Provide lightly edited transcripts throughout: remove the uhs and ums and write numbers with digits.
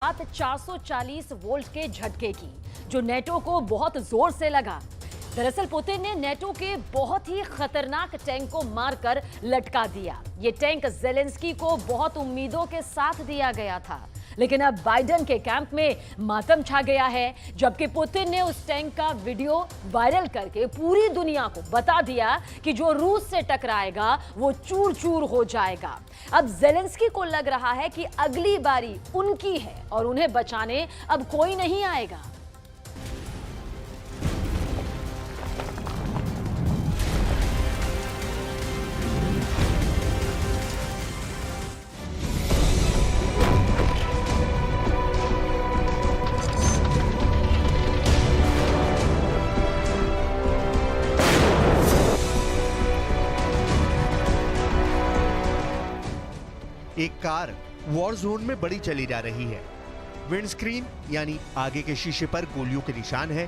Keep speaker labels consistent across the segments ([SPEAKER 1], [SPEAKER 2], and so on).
[SPEAKER 1] बात 440 वोल्ट के झटके की, जो नेटो को बहुत जोर से लगा। दरअसल पुतिन ने नेटो के बहुत ही खतरनाक टैंक को मारकर लटका दिया। ये टैंक ज़ेलेंस्की को बहुत उम्मीदों के साथ दिया गया था, लेकिन अब बाइडेन के कैंप में मातम छा गया है, जबकि पुतिन ने उस टैंक का वीडियो वायरल करके पूरी दुनिया को बता दिया कि जो रूस से टकराएगा वो चूर चूर हो जाएगा। अब ज़ेलेंस्की को लग रहा है कि अगली बारी उनकी है और उन्हें बचाने अब कोई नहीं आएगा।
[SPEAKER 2] एक कार वॉर जोन में बड़ी चली जा रही है। विंडस्क्रीन यानी आगे के शीशे पर गोलियों के निशान हैं।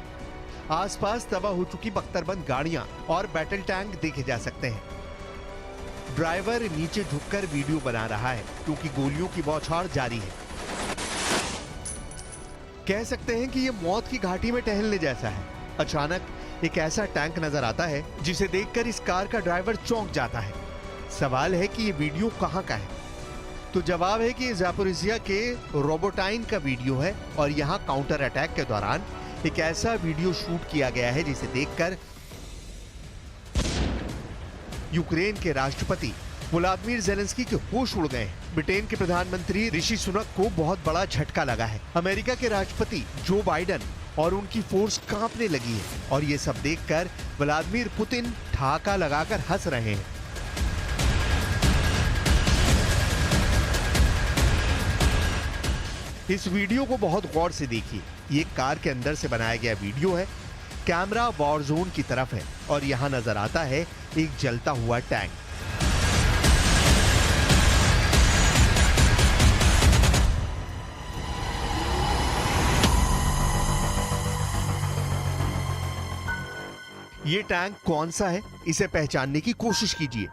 [SPEAKER 2] आसपास तबाह हो चुकी बख्तरबंद गाड़ियां और बैटल टैंक देखे जा सकते हैं। ड्राइवर नीचे झुककर वीडियो बना रहा है क्योंकि गोलियों की बौछार जारी है। कह सकते हैं कि यह मौत की घाटी में टहलने जैसा है। अचानक एक ऐसा टैंक नजर आता है जिसे देखकर इस कार का ड्राइवर चौंक जाता है। सवाल है कि यह वीडियो कहां का है? तो जवाब है कि ज़ापोरिज़िया के रोबोटाइन का वीडियो है और यहां काउंटर अटैक के दौरान एक ऐसा वीडियो शूट किया गया है जिसे देखकर यूक्रेन के राष्ट्रपति व्लादिमीर ज़ेलेंस्की के होश उड़ गए हैं। ब्रिटेन के प्रधानमंत्री ऋषि सुनक को बहुत बड़ा झटका लगा है। अमेरिका के राष्ट्रपति जो बाइडेन और उनकी फोर्स कांपने लगी है और ये सब देखकर व्लादिमीर पुतिन ठहाका लगाकर हंस रहे हैं। इस वीडियो को बहुत गौर से देखिए। ये कार के अंदर से बनाया गया वीडियो है। कैमरा वॉर जोन की तरफ है और यहां नजर आता है एक जलता हुआ टैंक। ये टैंक कौन सा है, इसे पहचानने की कोशिश कीजिए।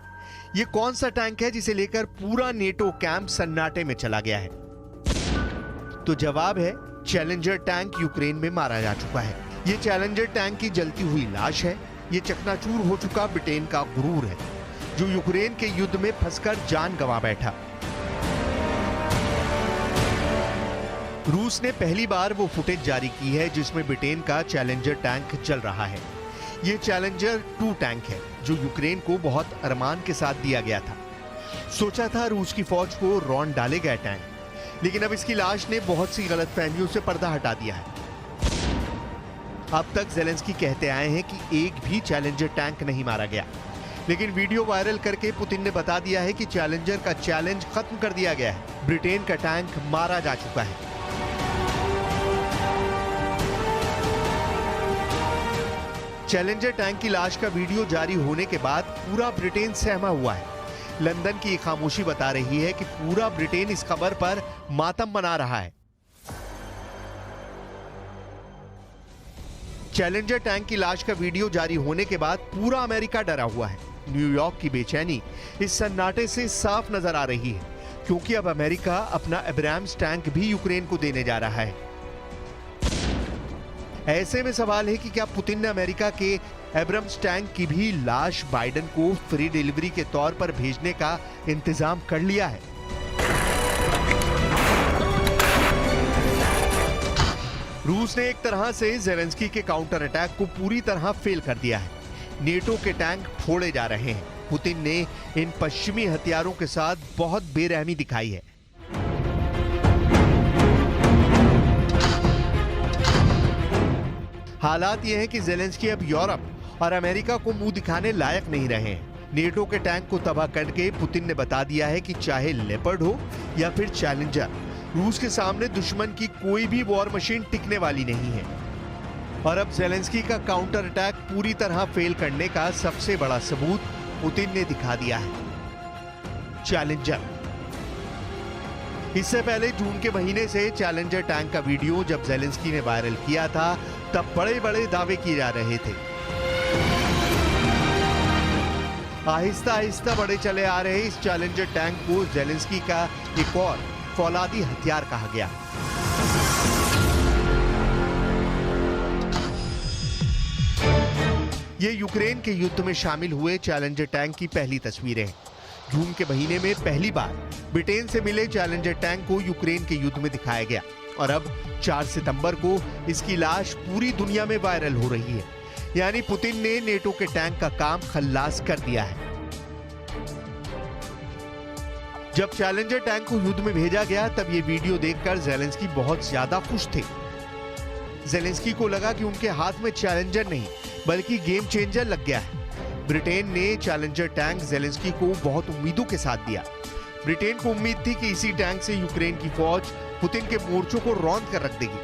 [SPEAKER 2] ये कौन सा टैंक है जिसे लेकर पूरा नेटो कैंप सन्नाटे में चला गया है? तो जवाब है चैलेंजर टैंक यूक्रेन में मारा जा चुका है। ये चैलेंजर टैंक की जलती हुई लाश है। ये चकनाचूर हो चुका ब्रिटेन का गुरूर है, जो यूक्रेन के युद्ध में फंसकर जान गंवा बैठा। रूस ने पहली बार वो फुटेज जारी की है जिसमें ब्रिटेन का चैलेंजर टैंक जल रहा है। ये चैलेंजर 2 टैंक है जो यूक्रेन को बहुत अरमान के साथ दिया गया था। सोचा था रूस की फौज को रौंद डालेगा टैंक, लेकिन अब इसकी लाश ने बहुत सी गलतफहमियों से पर्दा हटा दिया है। अब तक ज़ेलेंस्की कहते आए हैं कि एक भी चैलेंजर टैंक नहीं मारा गया, लेकिन वीडियो वायरल करके पुतिन ने बता दिया है कि चैलेंजर का चैलेंज खत्म कर दिया गया है। ब्रिटेन का टैंक मारा जा चुका है। चैलेंजर टैंक की लाश का वीडियो जारी होने के बाद पूरा ब्रिटेन सहमा हुआ है। लंदन की खामोशी बता रही है कि पूरा ब्रिटेन इस खबर पर मातम मना रहा है। चैलेंजर टैंक की लाश का वीडियो जारी होने के बाद पूरा अमेरिका डरा हुआ है। न्यूयॉर्क की बेचैनी इस सन्नाटे से साफ नजर आ रही है, क्योंकि अब अमेरिका अपना एब्राम्स टैंक भी यूक्रेन को देने जा रहा है। ऐसे में सवाल है कि क्या पुतिन ने अमेरिका के एब्राम्स टैंक की भी लाश बाइडेन को फ्री डिलीवरी के तौर पर भेजने का इंतजाम कर लिया है? रूस ने एक तरह से ज़ेलेंस्की के काउंटर अटैक को पूरी तरह फेल कर दिया है। नेटो के टैंक फोड़े जा रहे हैं। पुतिन ने इन पश्चिमी हथियारों के साथ बहुत बेरहमी दिखाई है। हालात ये हैं कि ज़ेलेंस्की अब यूरोप और अमेरिका को मुंह दिखाने लायक नहीं रहे हैं। नेटो के टैंक को तबाह करके पुतिन ने बता दिया है कि चाहे लेपर्ड हो या फिर चैलेंजर, रूस के सामने दुश्मन की कोई भी वॉर मशीन टिकने वाली नहीं है। और अब ज़ेलेंस्की का काउंटर अटैक पूरी तरह फेल करने का सबसे बड़ा सबूत पुतिन ने दिखा दिया है। चैलेंजर। इससे पहले जून के महीने से चैलेंजर टैंक का वीडियो जब ज़ेलेंस्की ने वायरल किया था, तब बड़े बड़े दावे किए जा रहे थे। आहिस्ता आहिस्ता बढ़े चले आ रहे इस चैलेंजर टैंक को ज़ेलेंस्की का एक और फौलादी हथियार कहा गया। ये यूक्रेन के युद्ध में शामिल हुए चैलेंजर टैंक की पहली तस्वीरें हैं। जून के महीने में पहली बार ब्रिटेन से मिले चैलेंजर टैंक को यूक्रेन के युद्ध में दिखाया गया और अब 4 सितंबर को इसकी लाश पूरी दुनिया में वायरल हो रही है। यानी पुतिन ने नेटो के टैंक का काम खल्लास कर दिया है। जब चैलेंजर टैंक को युद्ध में भेजा गया तब ये वीडियो देखकर ज़ेलेंस्की बहुत ज्यादा खुश थे। ज़ेलेंस्की को लगा कि उनके हाथ में चैलेंजर नहीं बल्कि गेम चेंजर लग गया है। ब्रिटेन ने चैलेंजर टैंक ज़ेलेंस्की को बहुत उम्मीदों के साथ दिया। ब्रिटेन को उम्मीद थी कि इसी टैंक से यूक्रेन की फौज पुतिन के मोर्चों को रौंद कर रख देगी।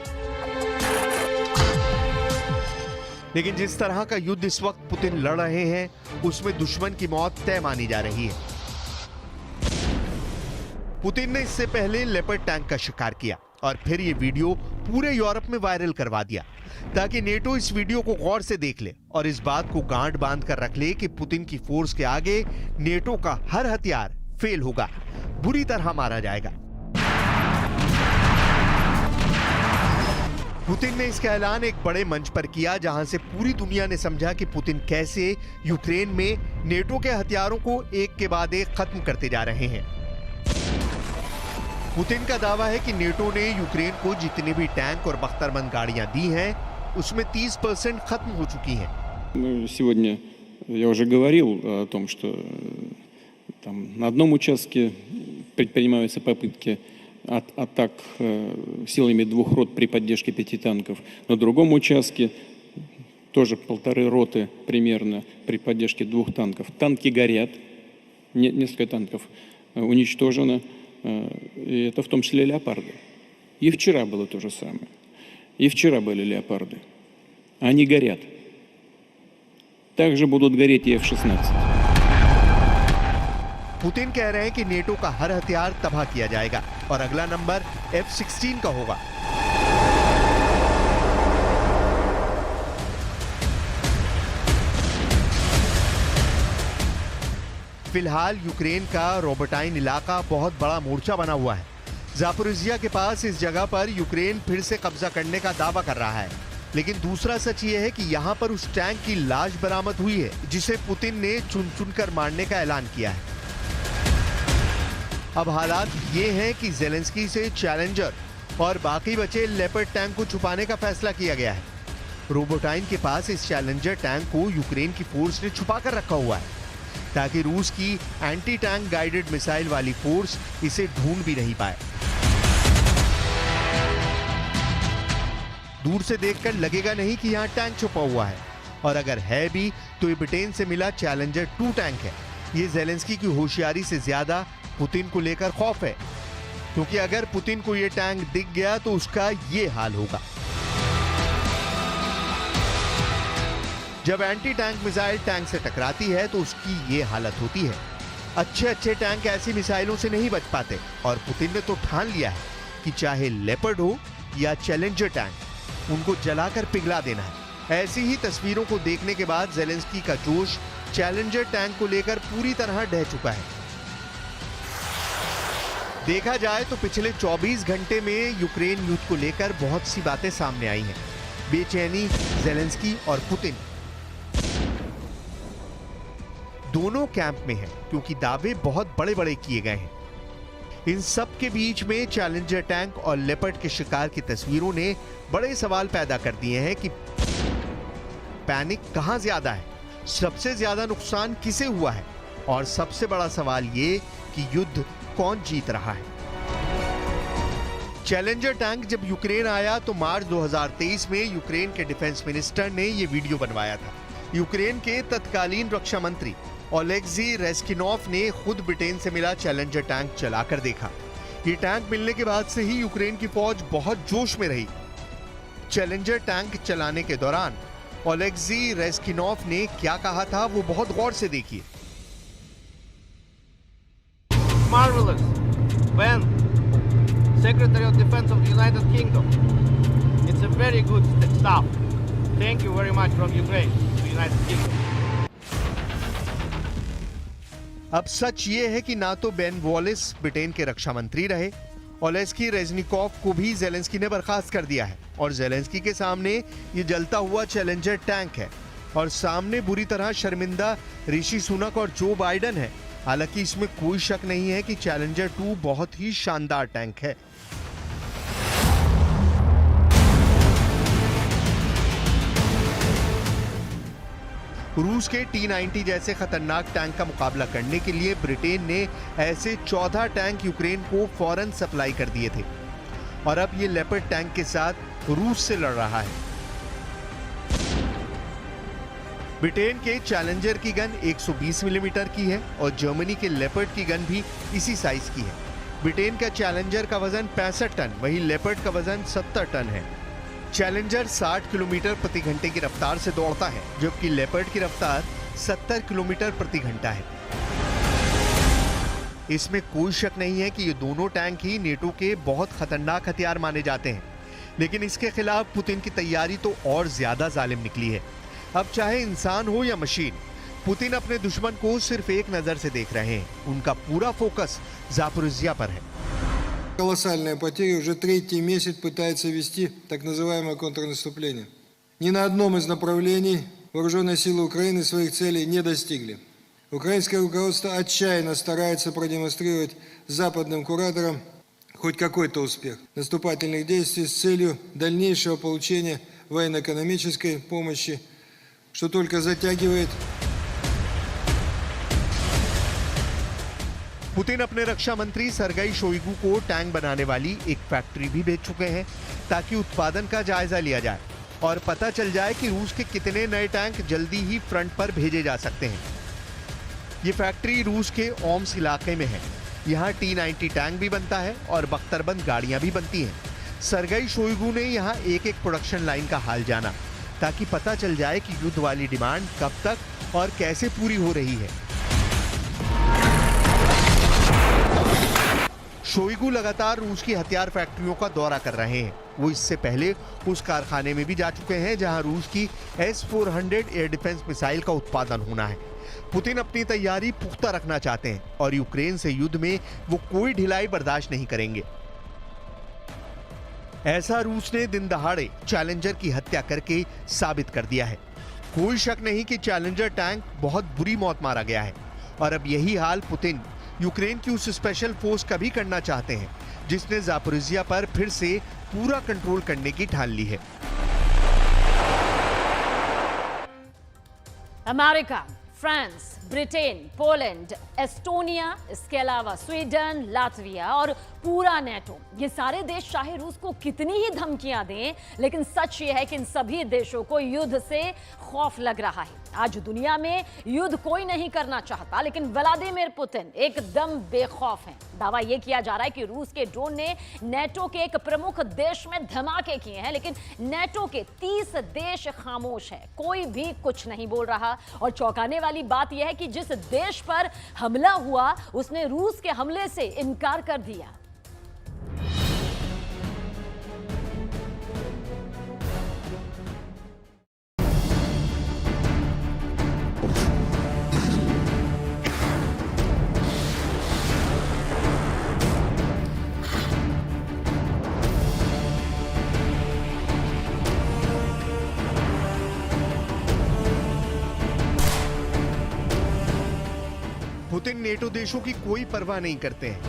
[SPEAKER 2] लेकिन जिस तरह का युद्ध इस वक्त पुतिन लड़ रहे हैं उसमें दुश्मन की मौत तय मानी जा रही है। पुतिन ने इससे पहले लेपर्ड टैंक का शिकार किया और फिर ये वीडियो पूरे यूरोप में वायरल करवा दिया ताकि नेटो इस वीडियो को गौर से देख ले और इस बात को गांठ बांध कर रख ले कि पुतिन की फोर्स के आगे नेटो का हर हथियार फेल होगा, बुरी तरह मारा जाएगा। पुतिन ने इसका ऐलान एक बड़े मंच पर किया जहां से पूरी दुनिया ने समझा कि पुतिन कैसे यूक्रेन में नेटो के हथियारों को एक के बाद एक खत्म करते जा रहे हैं। पुतिन का दावा है कि नेटो ने यूक्रेन को जितने भी टैंक और बख्तरबंद गाड़ियां दी हैं उसमें 30% खत्म हो चुकी हैं।
[SPEAKER 3] Сегодня я уже говорил о том, что там на одном участке предпринимаются попытки атак силами 2 рот при поддержке 5 танков. На другом участке тоже 1,5 роты примерно при поддержке 2 танков. Танки горят, несколько танков уничтожено. И это в том числе леопарды. И вчера было то же самое. И вчера были леопарды. Они горят. Также будут гореть и F-16.
[SPEAKER 2] पुतिन कह रहे हैं कि नेटो का हर हथियार तबाह किया जाएगा और अगला नंबर F-16 का होगा। फिलहाल यूक्रेन का रोबोटाइन इलाका बहुत बड़ा मोर्चा बना हुआ है। ज़ापोरिज़िया के पास इस जगह पर यूक्रेन फिर से कब्जा करने का दावा कर रहा है, लेकिन दूसरा सच ये है कि यहाँ पर उस टैंक की लाश बरामद हुई है जिसे पुतिन ने चुन चुनकर मारने का ऐलान किया है। अब हालात ये हैं कि ज़ेलेंस्की से चैलेंजर और बाकी बचे लेपर्ड टैंक को छुपाने का फैसला किया गया है। रोबोटाइन के पास इस चैलेंजर टैंक को यूक्रेन की फोर्स ने छुपा कर रखा हुआ है ताकि रूस की एंटी टैंक गाइडेड मिसाइल वाली फोर्स इसे ढूंढ भी नहीं पाए। दूर से देखकर लगेगा नहीं कि यहाँ टैंक छुपा हुआ है, और अगर है भी तो ये ब्रिटेन से मिला चैलेंजर 2 टैंक है। ये ज़ेलेंस्की की होशियारी से ज्यादा पुतिन को लेकर खौफ है, क्योंकि अगर पुतिन को ये टैंक दिख गया तो उसका ये हाल होगा। जब एंटी टैंक मिसाइल टैंक से टकराती है तो उसकी ये हालत होती है। अच्छे टैंक ऐसी मिसाइलों से नहीं बच पाते और पुतिन ने तो ठान लिया है कि चाहे लेपर्ड हो या चैलेंजर टैंक, उनको जलाकर पिघला देना है। ऐसी ही तस्वीरों को देखने के बाद ज़ेलेंस्की का जोश चैलेंजर टैंक को लेकर पूरी तरह ढह चुका है। देखा जाए तो पिछले 24 घंटे में यूक्रेन युद्ध को लेकर बहुत सी बातें सामने आई हैं। बेचैनी ज़ेलेंस्की और पुतिन दोनों कैंप में हैं, क्योंकि दावे बहुत बड़े बड़े किए गए हैं। इन सब के बीच में चैलेंजर टैंक और लेपर्ड के शिकार की तस्वीरों ने बड़े सवाल पैदा कर दिए हैं कि पैनिक कहां ज्यादा है, सबसे ज्यादा नुकसान किसे हुआ है, और सबसे बड़ा सवाल ये कि युद्ध कौन जीत रहा है। चैलेंजर टैंक जब यूक्रेन आया तो मार्च 2023 में यूक्रेन के डिफेंस मिनिस्टर ने यह वीडियो बनवाया था। यूक्रेन के तत्कालीन रक्षा मंत्री ओलेक्सी रेस्किनॉफ ने खुद ब्रिटेन से मिला चैलेंजर टैंक चलाकर देखा। ये टैंक मिलने के बाद से ही यूक्रेन की फौज बहुत जोश में रही। चैलेंजर टैंक चलाने के दौरान ओलेक्सी रेस्किनॉफ ने क्या कहा था वो बहुत गौर से देखिए।
[SPEAKER 4] Marvelous when Secretary of Defense of the United Kingdom. It's a very good stuff. Thank you very much from Ukraine to the United Kingdom.
[SPEAKER 2] अब सच ये है कि ना तो बेन वॉलिस ब्रिटेन के रक्षा मंत्री रहे ओलेस्की रेजनिकोव को भी ज़ेलेंस्की ने बर्खास्त कर दिया है और ज़ेलेंस्की के सामने ये जलता हुआ चैलेंजर टैंक है और सामने बुरी तरह शर्मिंदा ऋषि सुनक और जो बाइडेन है। हालांकि इसमें कोई शक नहीं है कि चैलेंजर 2 बहुत ही शानदार टैंक है। रूस के T-90 जैसे खतरनाक टैंक का मुकाबला करने के लिए ब्रिटेन ने ऐसे 14 टैंक यूक्रेन को फौरन सप्लाई कर दिए थे और अब ये लेपर्ड टैंक के साथ रूस से लड़ रहा है। ब्रिटेन के चैलेंजर की गन 120 मिलीमीटर की है और जर्मनी के लेपर्ड की गन भी इसी साइज की है। ब्रिटेन का चैलेंजर का वजन 65 टन, वहीं लेपर्ड का वजन 70 टन है। चैलेंजर 60 किलोमीटर प्रति घंटे की रफ्तार से दौड़ता है, जबकि लेपर्ड की रफ्तार 70 किलोमीटर प्रति घंटा है। इसमें कोई शक नहीं है कि ये दोनों टैंक ही नेटो के बहुत खतरनाक हथियार माने जाते हैं, लेकिन इसके खिलाफ पुतिन की तैयारी तो और ज्यादा जालिम निकली है। अब चाहे इंसान हो या मशीन, पुतिन अपने दुश्मन को सिर्फ एक नजर से देख रहे हैं। उनका पूरा फोकस ज़ापोरिज्जिया पर है।
[SPEAKER 5] Колоссальные потери, уже третий месяц пытается вести так называемое контрнаступление. Ни на одном из направлений вооруженные силы Украины своих целей не достигли. Украинское руководство отчаянно старается продемонстрировать западным кураторам хоть какой-то успех наступательных действий с целью дальнейшего получения военно-экономической помощи, что только затягивает.
[SPEAKER 2] पुतिन अपने रक्षा मंत्री सरगई शोइगु को टैंक बनाने वाली एक फैक्ट्री भी भेज चुके हैं ताकि उत्पादन का जायजा लिया जाए और पता चल जाए कि रूस के कितने नए टैंक जल्दी ही फ्रंट पर भेजे जा सकते हैं। ये फैक्ट्री रूस के ओम्स इलाके में है। यहाँ T-90 टैंक भी बनता है और बख्तरबंद गाड़ियां भी बनती हैं। सरगई शोइगु ने यहाँ एक प्रोडक्शन लाइन का हाल जाना ताकि पता चल जाए कि युद्ध वाली डिमांड कब तक और कैसे पूरी हो रही है। शोइगु लगातार रूस की हथियार फैक्ट्रियों का दौरा कर रहे हैं। वो इससे पहले उस कारखाने में भी जा चुके हैं जहां रूस की S-400 एयर डिफेंस मिसाइल का उत्पादन होना है। पुतिन अपनी तैयारी पुख्ता रखना चाहते हैं और यूक्रेन से युद्ध में वो कोई ढिलाई बर्दाश्त नहीं करेंगे। ऐसा रूस ने दिन दहाड़े चैलेंजर की हत्या करके साबित कर दिया है। कोई शक नहीं कि चैलेंजर टैंक बहुत बुरी मौत मारा गया है और अब यही हाल पुतिन यूक्रेन की उस स्पेशल फोर्स का भी करना चाहते हैं जिसने ज़ापोरिज्जिया पर फिर से पूरा कंट्रोल करने की ठान ली है।
[SPEAKER 1] America, France, Britain, Poland, Estonia, इसके अलावा स्वीडन, लातविया और पूरा नेटो, ये सारे देश चाहे रूस को कितनी ही धमकियां दें, लेकिन सच ये है कि इन सभी देशों को युद्ध से खौफ लग रहा है। आज दुनिया में युद्ध कोई नहीं करना चाहता, लेकिन व्लादिमीर पुतिन एकदम बेखौफ हैं। दावा यह किया जा रहा है कि रूस के ड्रोन ने नेटो के एक प्रमुख देश में धमाके किए हैं, लेकिन नेटो के 30 देश खामोश हैं, कोई भी कुछ नहीं बोल रहा। और चौंकाने वाली बात यह है कि जिस देश पर हमला हुआ उसने रूस के हमले से इनकार कर दिया।
[SPEAKER 2] पुतिन नेटो देशों की कोई परवाह नहीं करते हैं।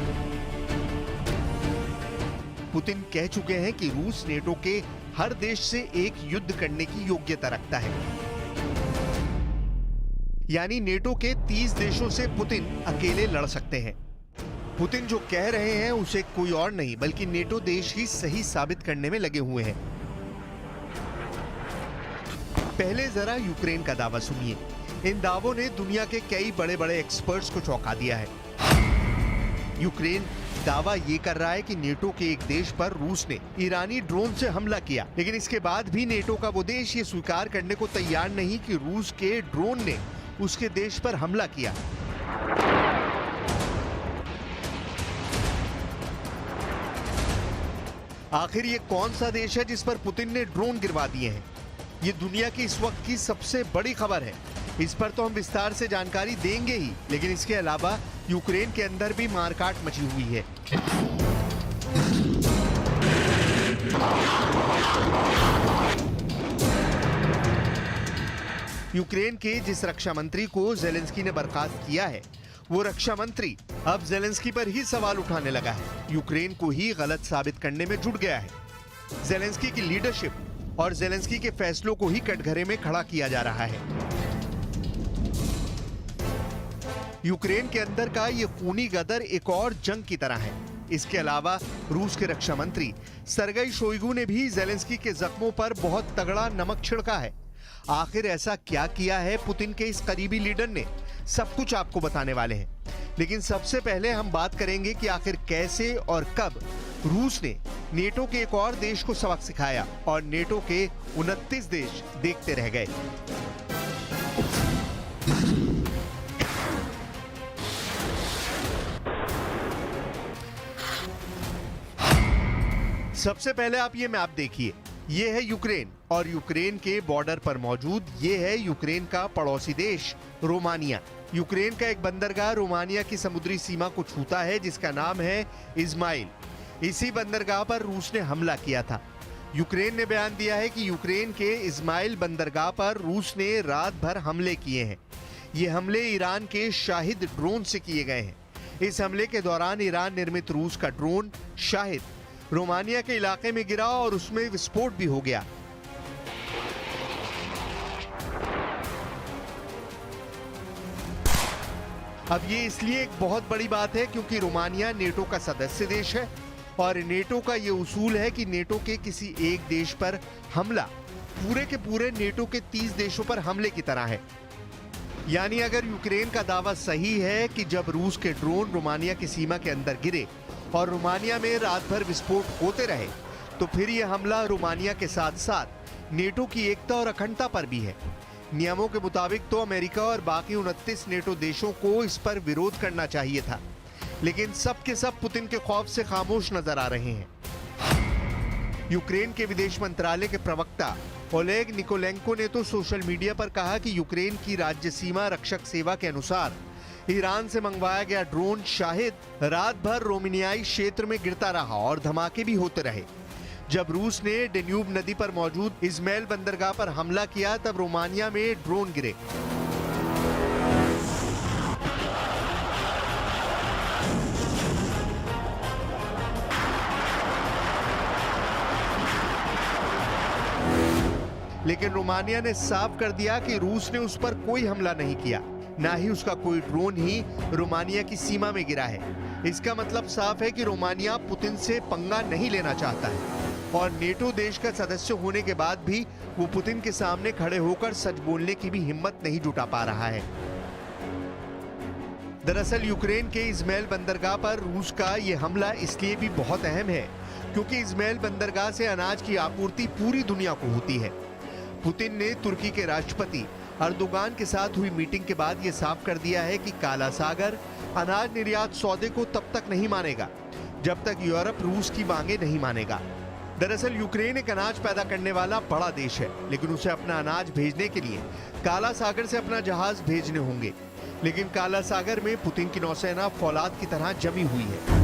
[SPEAKER 2] पुतिन कह चुके हैं कि रूस नेटो के हर देश से एक युद्ध करने की योग्यता रखता है, यानी नेटो के 30 देशों से पुतिन अकेले लड़ सकते हैं। पुतिन जो कह रहे हैं उसे कोई और नहीं बल्कि नेटो देश ही सही साबित करने में लगे हुए हैं। पहले जरा यूक्रेन का दावा सुनिए। इन दावों ने दुनिया के कई बड़े बड़े एक्सपर्ट्स को चौंका दिया है। यूक्रेन दावा ये कर रहा है कि नेटो के एक देश पर रूस ने ईरानी ड्रोन से हमला किया, लेकिन इसके बाद भी नेटो का वो देश ये स्वीकार करने को तैयार नहीं कि रूस के ड्रोन ने उसके देश पर हमला किया। आखिर ये कौन सा देश है जिस पर पुतिन ने ड्रोन गिरवा दिए हैं? ये दुनिया की इस वक्त की सबसे बड़ी खबर है। इस पर तो हम विस्तार से जानकारी देंगे ही, लेकिन इसके अलावा यूक्रेन के अंदर भी मारकाट मची हुई है। यूक्रेन के जिस रक्षा मंत्री को जेलेंस्की ने बर्खास्त किया है, वो रक्षा मंत्री अब जेलेंस्की पर ही सवाल उठाने लगा है, यूक्रेन को ही गलत साबित करने में जुट गया है। जेलेंस्की की लीडरशिप और जेलेंस्की के फैसलों को ही कटघरे में खड़ा किया जा रहा है। यूक्रेन के अंदर का ये खूनी गदर एक और जंग की तरह है। इसके अलावा रूस के रक्षा मंत्री सरगई शोइगु ने भी जेलेंस्की के जख्मों पर बहुत तगड़ा नमक छिड़का है। आखिर ऐसा क्या किया है पुतिन के इस करीबी लीडर ने, सब कुछ आपको बताने वाले हैं। लेकिन सबसे पहले हम बात करेंगे कि आखिर कैसे और कब रूस ने नेटो के एक और देश को सबक सिखाया और नेटो के 29 देश देखते रह गए। सबसे पहले आप ये मैप देखिए, ये है यूक्रेन और यूक्रेन के बॉर्डर पर मौजूद ये है यूक्रेन का पड़ोसी देश रोमानिया। यूक्रेन का एक बंदरगाह रोमानिया की समुद्री सीमा को छूता है जिसका नाम है इस्माइल। इसी बंदरगाह पर रूस ने हमला किया था। यूक्रेन ने बयान दिया है कि यूक्रेन के इस्माइल बंदरगाह पर रूस ने रात भर हमले किए हैं। ये हमले ईरान के शाहिद ड्रोन से किए गए हैं। इस हमले के दौरान ईरान निर्मित रूस का ड्रोन शाहिद रोमानिया के इलाके में गिरा और उसमें विस्फोट भी हो गया। अब ये इसलिए एक बहुत बड़ी बात है क्योंकि रोमानिया नेटो का सदस्य देश है और नेटो का ये उसूल है कि नेटो के किसी एक देश पर हमला पूरे के पूरे नेटो के 30 देशों पर हमले की तरह है। यानी अगर यूक्रेन का दावा सही है कि जब रूस के ड्रोन रोमानिया की सीमा के अंदर गिरे और रोमानिया में रात भर विस्फोट होते रहे, तो फिर यह हमला रोमानिया के साथ साथ नेटो की एकता और अखंडता पर भी है। नियमों के मुताबिक तो अमेरिका और बाकी 29 नेटो देशों को इस पर विरोध करना चाहिए था, लेकिन सब के सब पुतिन के खौफ से खामोश नजर आ रहे हैं। यूक्रेन के विदेश मंत्रालय के प्रवक्ता ओलेग निकोलेंको ने तो सोशल मीडिया पर कहा कि यूक्रेन की राज्य सीमा रक्षक सेवा के अनुसार ईरान से मंगवाया गया ड्रोन शाहिद रात भर रोमानियाई क्षेत्र में गिरता रहा और धमाके भी होते रहे। जब रूस ने डेन्यूब नदी पर मौजूद इस्माइल बंदरगाह पर हमला किया तब रोमानिया में ड्रोन गिरे। लेकिन रोमानिया ने साफ कर दिया कि रूस ने उस पर कोई हमला नहीं किया, ना ही उसका कोई ड्रोन ही रोमानिया की सीमा में गिरा है। इसका मतलब साफ है कि रोमानिया पुतिन से पंगा नहीं लेना चाहता है और नेटो देश का सदस्य होने के बाद भी वो पुतिन के सामने खड़े होकर सच बोलने की भी हिम्मत नहीं जुटा पा रहा है। दरअसल यूक्रेन के इस्माइल बंदरगाह पर रूस का ये हमला इसलिए भी बहुत अहम है क्योंकि इस्माइल बंदरगाह से अनाज की आपूर्ति पूरी दुनिया को होती है। पुतिन ने तुर्की के राष्ट्रपति अर्दोगान के साथ हुई मीटिंग के बाद यह साफ कर दिया है कि काला सागर अनाज निर्यात सौदे को तब तक नहीं मानेगा जब तक यूरोप रूस की मांगे नहीं मानेगा। दरअसल यूक्रेन एक अनाज पैदा करने वाला बड़ा देश है, लेकिन उसे अपना अनाज भेजने के लिए काला सागर से अपना जहाज भेजने होंगे। लेकिन काला सागर में पुतिन की नौसेना फौलाद की तरह जमी हुई है।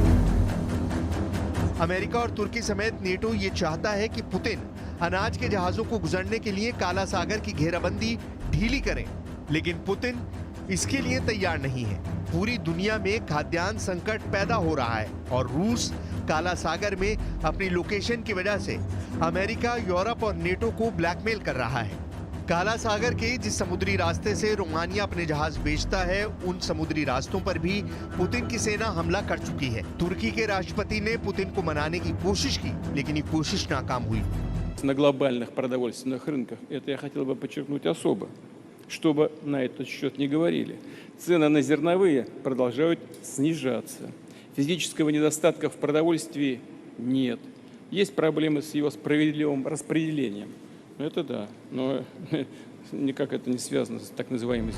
[SPEAKER 2] अमेरिका और तुर्की समेत नेटो ये चाहता है कि पुतिन अनाज के जहाजों को गुजरने के लिए काला सागर की घेराबंदी ढीली करें, लेकिन पुतिन इसके लिए तैयार नहीं है। पूरी दुनिया में खाद्यान्न संकट पैदा हो रहा है और रूस काला सागर में अपनी लोकेशन की वजह से अमेरिका, यूरोप और नेटो को ब्लैकमेल कर रहा है। काला सागर के जिस समुद्री रास्ते से रोमानिया अपने जहाज बेचता है, उन समुद्री रास्तों पर भी पुतिन की सेना हमला कर चुकी है। तुर्की के राष्ट्रपति ने पुतिन को मनाने की कोशिश की, लेकिन ये कोशिश नाकाम हुई।
[SPEAKER 3] На глобальных продовольственных рынках, это я хотел бы подчеркнуть особо, чтобы на этот счет не говорили. Цены на зерновые продолжают снижаться. Физического недостатка в продовольствии нет. Есть проблемы с его справедливым распределением. Это да, но никак это не связано с так называемой...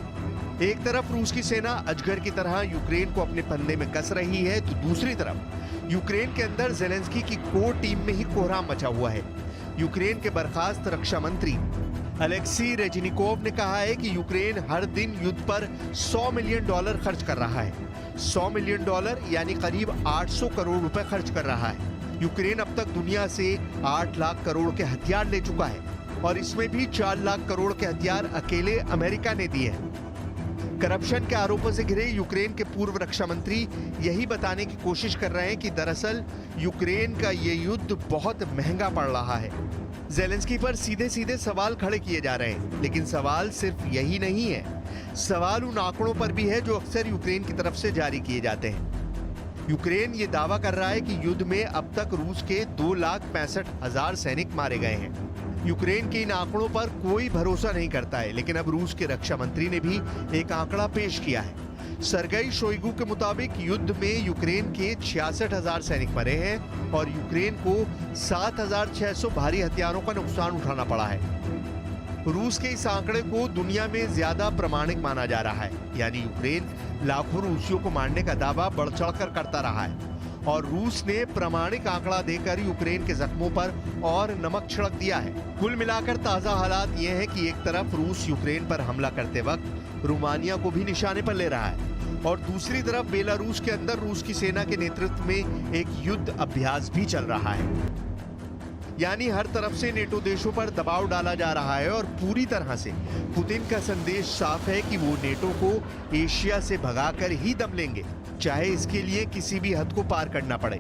[SPEAKER 2] एक तरफ रूस की सेना अजगर की तरह यूक्रेन को अपने फंदे में कस रही है, तो दूसरी तरफ यूक्रेन के अंदर जेलेंस्की की कोर टीम में ही कोहराम मचा हुआ है। यूक्रेन के बर्खास्त रक्षा मंत्री अलेक्सी रेजिनिकोव ने कहा है कि यूक्रेन हर दिन युद्ध पर $100 मिलियन खर्च कर रहा है। $100 मिलियन यानी करीब 800 करोड़ रुपए खर्च कर रहा है। यूक्रेन अब तक दुनिया से 8 लाख करोड़ के हथियार ले चुका है और इसमें भी 4 लाख करोड़ के हथियार अकेले अमेरिका ने दिए हैं। करप्शन के आरोपों से घिरे यूक्रेन के पूर्व रक्षा मंत्री यही बताने की कोशिश कर रहे हैं कि दरअसल यूक्रेन का ये युद्ध बहुत महंगा पड़ रहा है। ज़ेलेंस्की पर सीधे सीधे सवाल खड़े किए जा रहे हैं, लेकिन सवाल सिर्फ यही नहीं है। सवाल उन आंकड़ों पर भी है जो अक्सर यूक्रेन की तरफ से जारी किए जाते हैं। यूक्रेन ये दावा कर रहा है कि युद्ध में अब तक रूस के 2,65,000 सैनिक मारे गए हैं। यूक्रेन के इन आंकड़ों पर कोई भरोसा नहीं करता है, लेकिन अब रूस के रक्षा मंत्री ने भी एक आंकड़ा पेश किया है। सरगई शोइगु के मुताबिक युद्ध में यूक्रेन के 66,000 सैनिक मरे हैं और यूक्रेन को 7,600 भारी हथियारों का नुकसान उठाना पड़ा है। रूस के इस आंकड़े को दुनिया में ज्यादा प्रामाणिक माना जा रहा है, यानी यूक्रेन लाखों रूसियों को मारने का दावा बढ़ चढ़कर करता रहा है और रूस ने प्रामाणिक आंकड़ा देकर यूक्रेन के जख्मों पर और नमक छिड़क दिया है। कुल मिलाकर ताजा हालात ये हैं कि एक तरफ रूस यूक्रेन पर हमला करते वक्त रोमानिया को भी निशाने पर ले रहा है और दूसरी तरफ बेलारूस के अंदर रूस की सेना के नेतृत्व में एक युद्ध अभ्यास भी चल रहा है। यानी हर तरफ से नेटो देशों पर दबाव डाला जा रहा है और पूरी तरह से पुतिन का संदेश साफ है कि वो नेटो को एशिया से भगाकर ही दम लेंगे, चाहे इसके लिए किसी भी हद को पार करना पड़े।